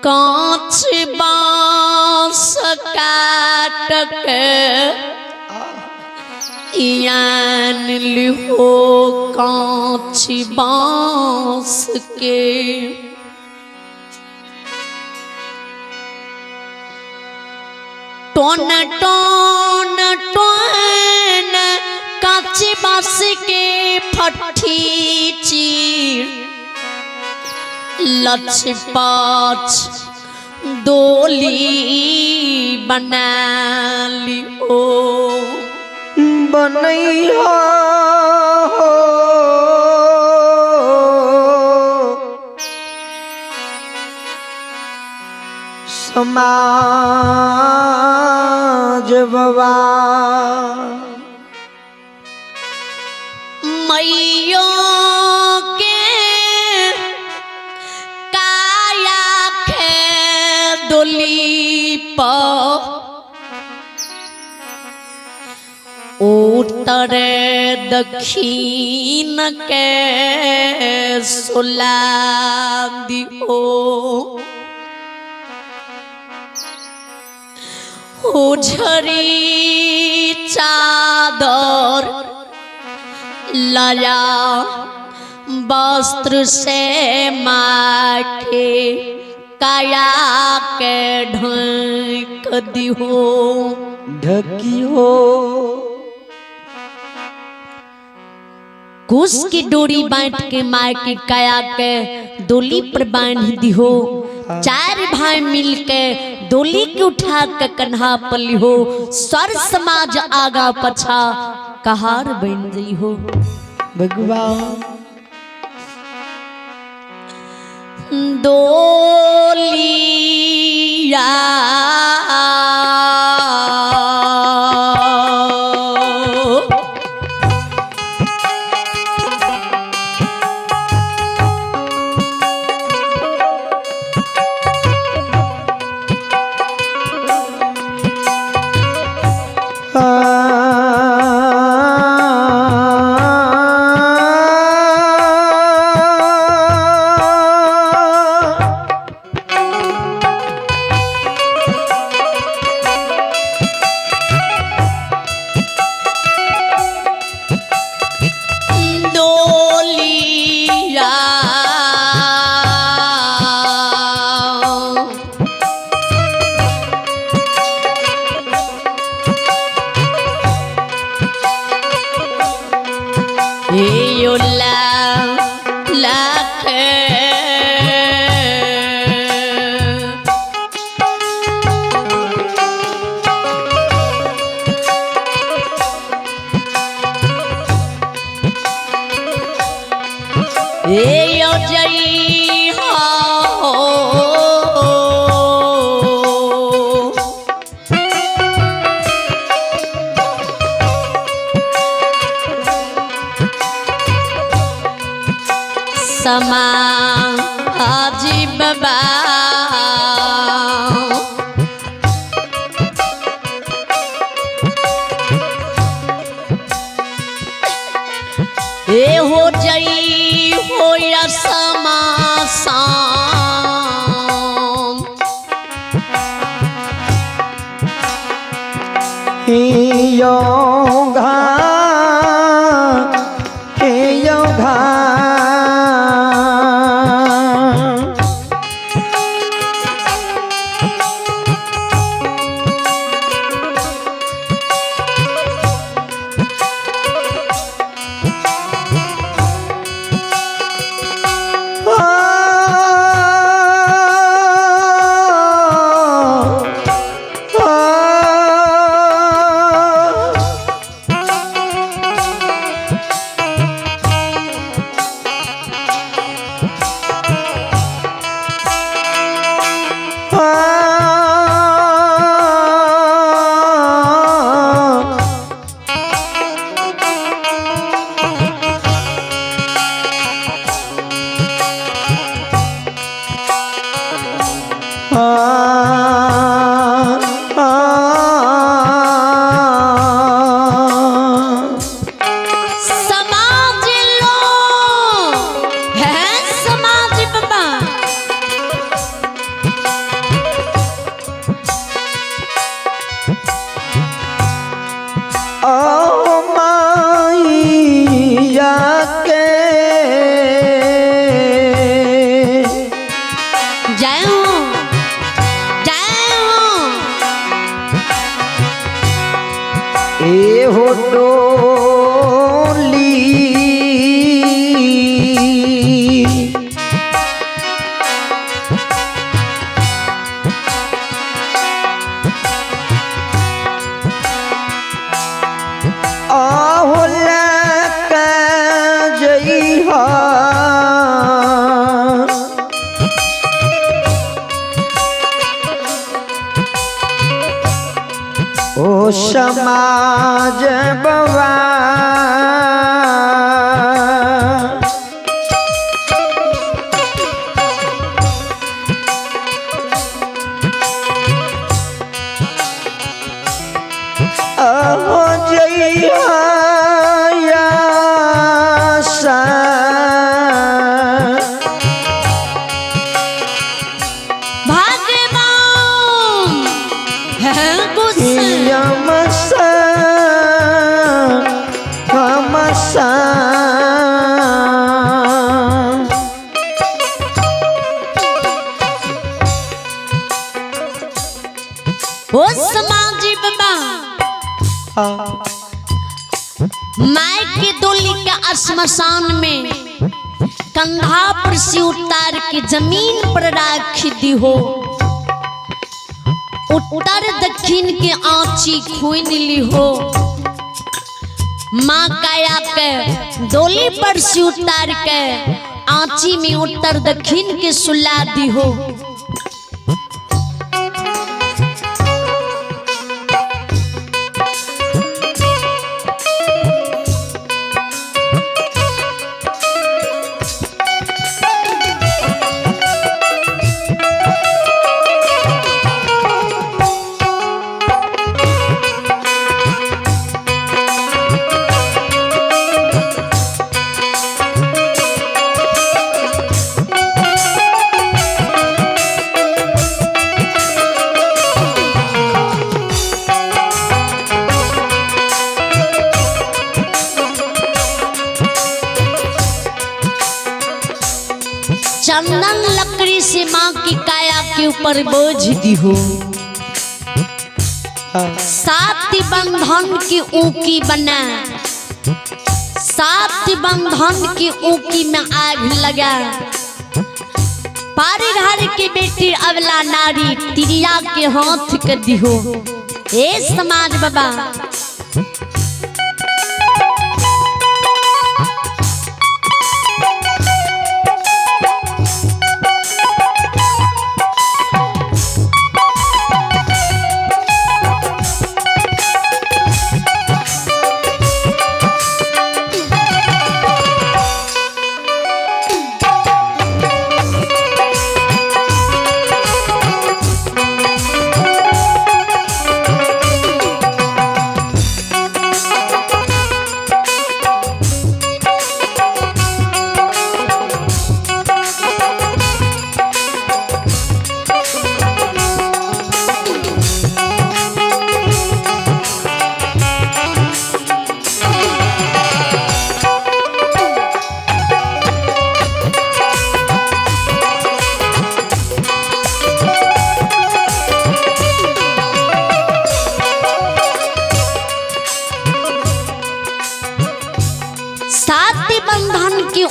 कांच बांस काट के यान लिहो कांच बांस के टोन टोन टोन कांच बांस के फट्टी चीर लचपाच डोली बना लियो बनैया समाज बाबा मैयो उत्तर दक्षिण के सुला दियो झरी चादर लाया वस्त्र से माथे काया के ढक दियो ढकियो घुस की डोरी बांट के माय के काया के डोली पर बांध दिहो चार भाई मिल के डोली के उठा के कन्हा पर लिहो सर समाज आगा पछा कहार बन गई हो भगवान डोलिया समाज बाबा ए हो जई हो या समासाम योगा समाज बवा हो जइया ओ समाजी बाबा माई के डोली के श्मशान में कंधा पर से उतार के जमीन पर राख दी हो। उत्तर दक्षिण के आँची खून ली हो। माँ काया के डोली पर से उतार के आँची में उत्तर दक्षिण के सुला दी हो। चंदन लकड़ी से माँ की काया के ऊपर बोझ दी हो। सात बंधन की ऊकी बना, सात बंधन की ऊकी में आग लगा। पारी घर की बेटी अबला नारी तिरिया के हाथ कर दी हो। ए समाज बाबा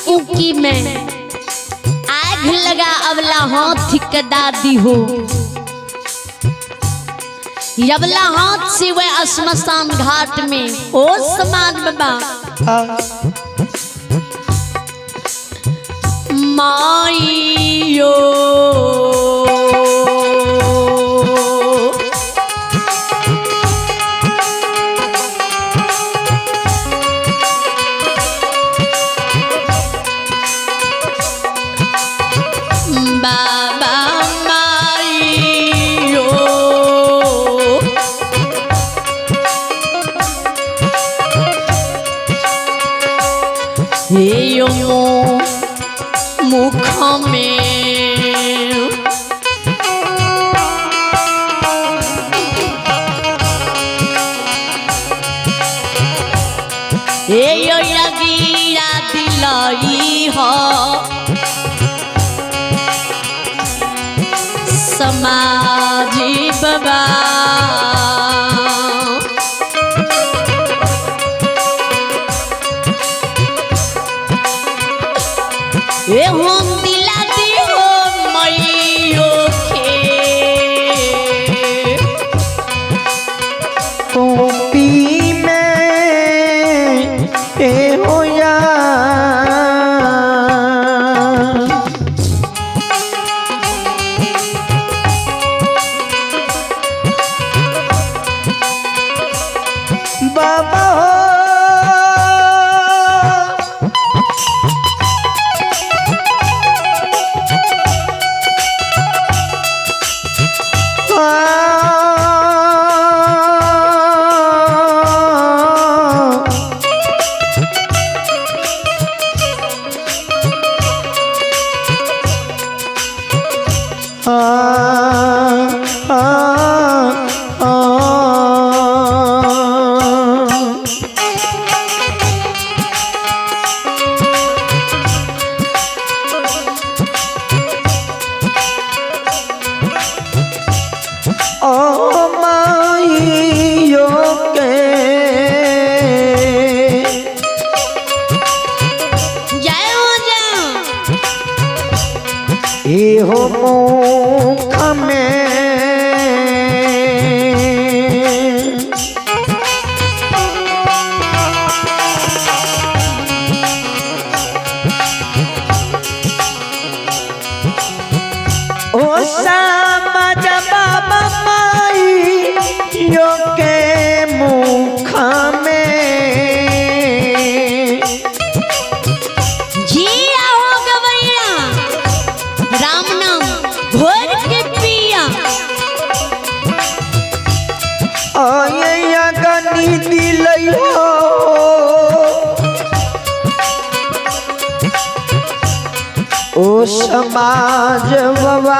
ऊकी में आग लगा अबला हाथ कदा दी हो। अबला हाथ से वह श्मशान घाट में ओ समाज बाबा माइयो मुख में गिरा दिलाई हो समाजी बाबा ए हम दिला दी हो मैयो के टोपी में ए होया आ, आ, आ, ओ माइयो के जय हो जय एहो मुख में ओ समझ बाबा माई यो के मुख में जिया हो गवैया राम नाम घोर के पिया आया गनी दिलैया ओ समाज बाबा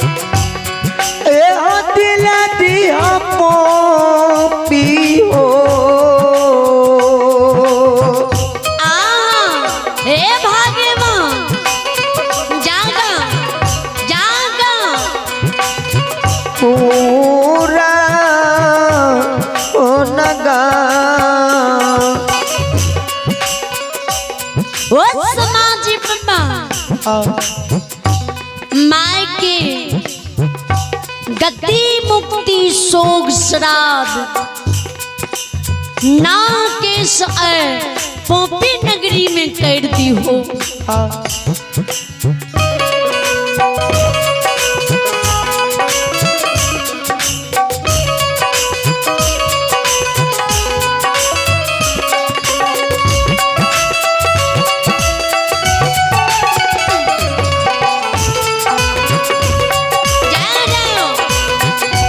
ए हो दिला दिया पोपी हो आ हे भाग्यवान जागा जागा पूरा ओ नगा ओ समाज बाबा माय के गति मुक्ति सोग श्राद्ध ना के पोपी नगरी में कर दी हो जय जय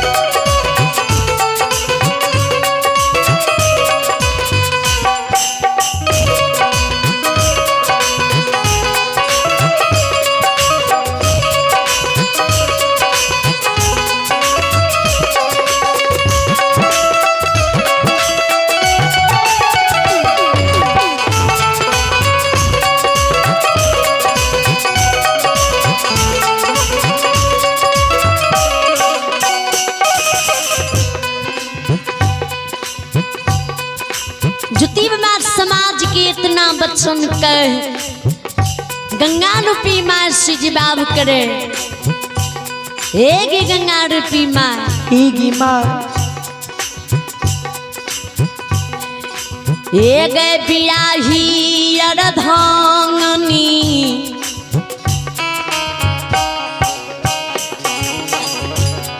जुती बीमार समाज के इतना बचन कह गंगा रूपी माँ से जवाब करे एक गंगा रूपी माँ हीगी माँ एक बियाही अरधांगनी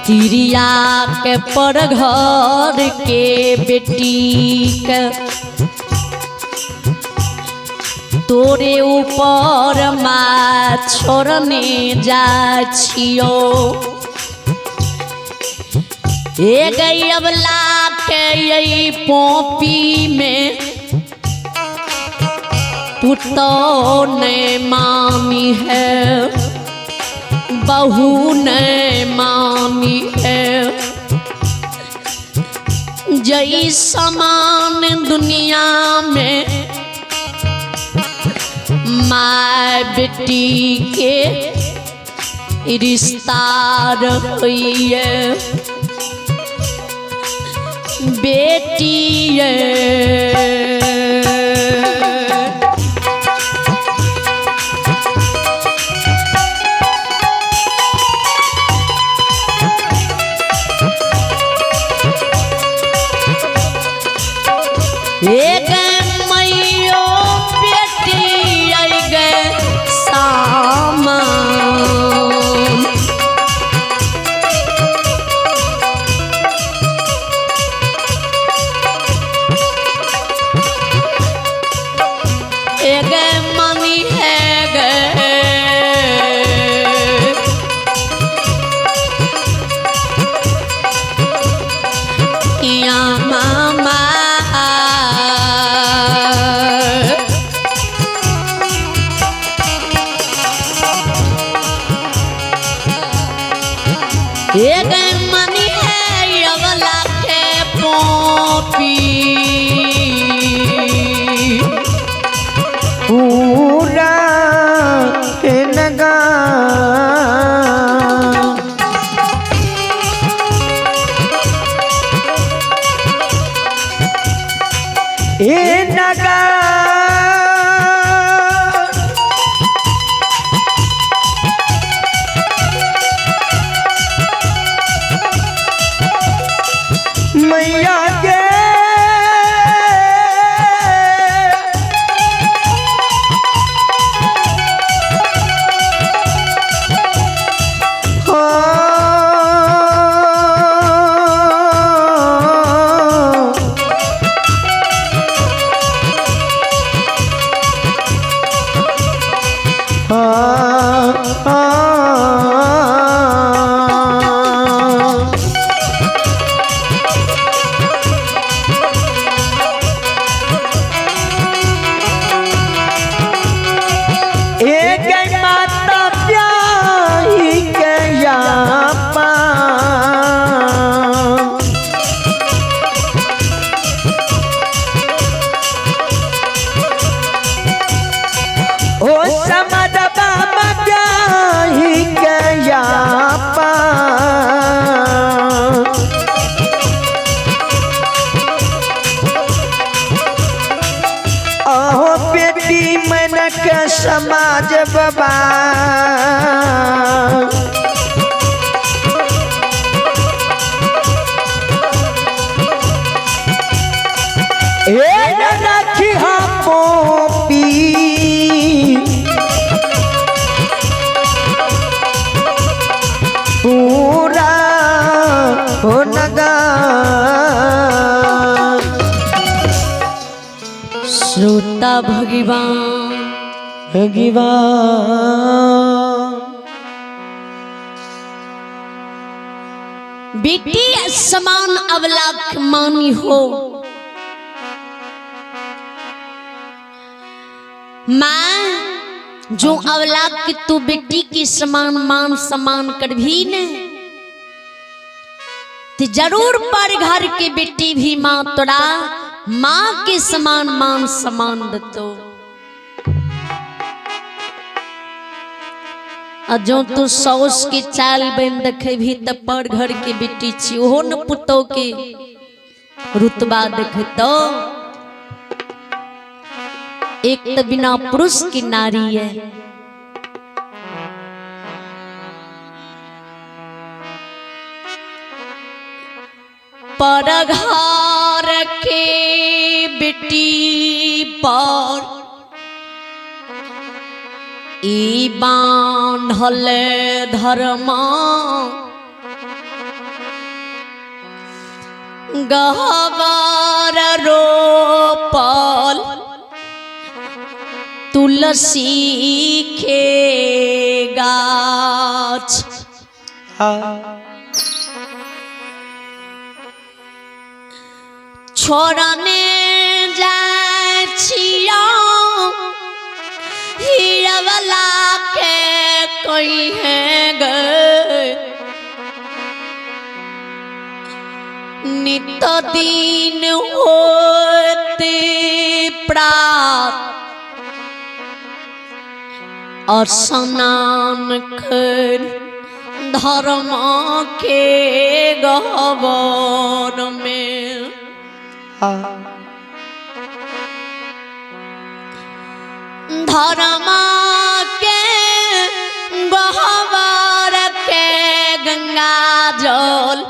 तिरिया के पर घर के बेटी के तोरे ऊपर माँ छोड़ने जा छियो ए गई अबला के यही पोपी में पुतो ने मामी है बहू ने मामी है जई समान दुनिया में माँ बेटी के रिश्ता रही है बेटी है एक मैयो बेटी आई गए सामान एक मम्मी है गए या मामा पी पूरा के नगा ए नगा मैया के समाज बाबा ए रखी पोपी पूरा हो नगा श्रोता भगवान बेटी समान अवलाक मानी हो। माँ जो अवलाक की तू बेटी की समान मान सम्मान कर भी ने तो जरूर पर घर के बेटी भी माँ तोड़ा माँ के समान मान सम्मान दतो। जो तू सौस के चाल बन देखे भी तब पर घर के बेटी छी ओहो न पुतो के रुतबा देखे तो एक तो बिना पुरुष की नारी है। पर घर के बेटी पर ई बांधल धर्म गहवर रोपल तुलसी के गाछ छोड़ने जाय छिया हीरावाला के कोई है गे नित दिन होते प्रात और स्नान कर धर्म के गहवर में धर्म के गहवर के गंगा जल